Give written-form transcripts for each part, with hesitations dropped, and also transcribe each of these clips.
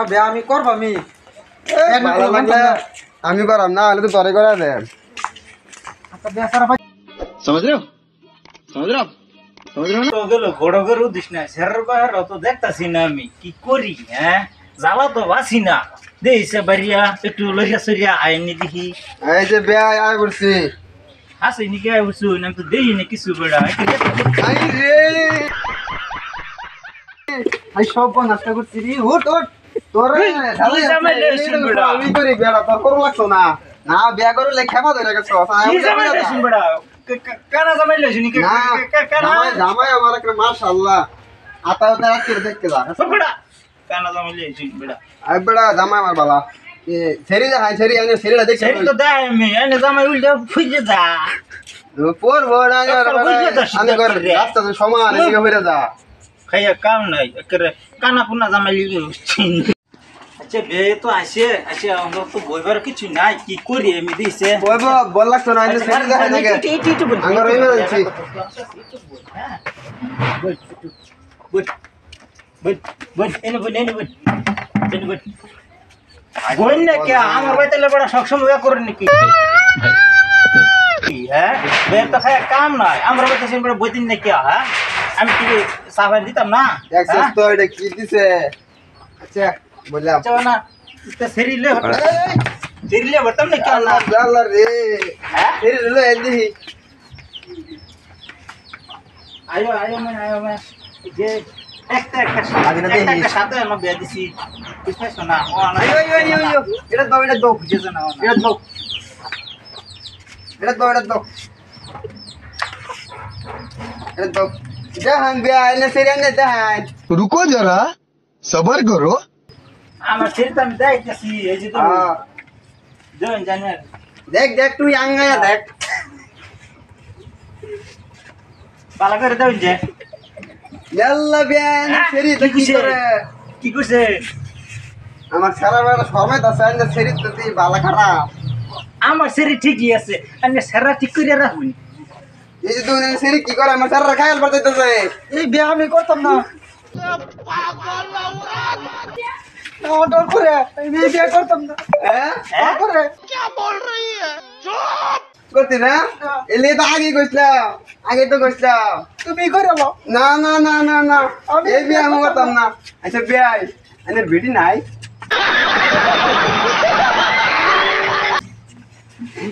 বিয়া আমি করব আমি ভালো লাগলে আমি করাম না হলে তো তোরে করে দে আচ্ছা বিয়া সারা ভাই समझ रहे हो समझ रहे हो समझ रहे हो তো গেল বড় করে উদিস না সেরার বাহার তো দেখতাছি না আমি কি করি হ্যাঁ জ্বালা তো বাসি না দেইছে বাড়িয়া একটু লইয়া সরিয়া আইনি দেখি এই যে বিয়া আয় করছি হাসি নিকে আইছু না তো দেই না কিছু বেড়া আই রে আই সব নষ্ট করছি রে উঠ উঠ তোরে কি জামাইলে শুন বেড়া আমি করি বিয়া তোর করো লাগতো না না বিয়া করে লেখা ধরে গেছো কি জামাইলে শুন বেড়া কানা জামাইলে শুনি না কানা জামাই আমার একটা মাশাআল্লাহ আতা ওটা রাখতে দেখতে যা বেড়া কানা জামাইলে শুন বেড়া আই বড়া জামাই আমার বালা এ সেরি যা হাই সেরি আনে সেরিটা দেখ সেরি তো দেয় আমি এনে জামাই উল্টা ফুজে যা পর বড় আনে করে রাস্তা তো সমান এদিকে হইরা যা খাইয়া কাম নাই একেবারে কানা পুনা জামাইলে আচ্ছা বে তো আসে আমরা তো বইবার কিছু নাই কি করি আমি দিছে বইব বল লাগতো না আইলে সেরি যা নাকি আঙ্গার হইবে যাচ্ছি আমার বাইতে বড় সবসময় করেন নাকি হ্যাঁ বের তো খায় কাম নাই আমার বাইতে বড় বইতিন নাকি হ্যাঁ আমি কি সাবান দিতাম না দেখছস তো এটা কি দিছে আচ্ছা বললাম আচ্ছা না এটা সেরিলে সেরিলে বর্তমান নাকি আল্লাহ আল্লাহ রে হ্যাঁ সেরি লো এদি আয়ো যে একটা সাথে আমার বিয়া দিছি বুঝতে শোনা ও না আয়ো এটা দাও বুঝেছ না এটা দাও এটা দাও जहान भी आए सेरिया ने जहान रुको जरा सबर करो আমার সেরিটা আমি দেখতেছি এই যে তো জন জানেন देख देख तू यंग है देख ভালো করে দাও যে यल्ला बेन सेरी तो की करे কি কইছে আমার সারা বেলা সময় তো সাইন সেরি তো তুই ভালো খারাপ আমার সেরি ঠিকই আছে আমি সারা ঠিক করে রাখুন এই যে তুই সেরি কি করে আমার সারা খায়াল পড়তেছে এই বিয়া আমি করতাম না ডর করে এই বিয়া করতাম না হ্যাঁ করে করতে না এলে তো আগে কইছিলাম তুমি করে লো না না না না না এই বিয়া আমি করতাম না আচ্ছা বিয়া এনে ভিডি নাই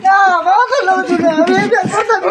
না বাবা লো তুমি আমি বিয়া করতাম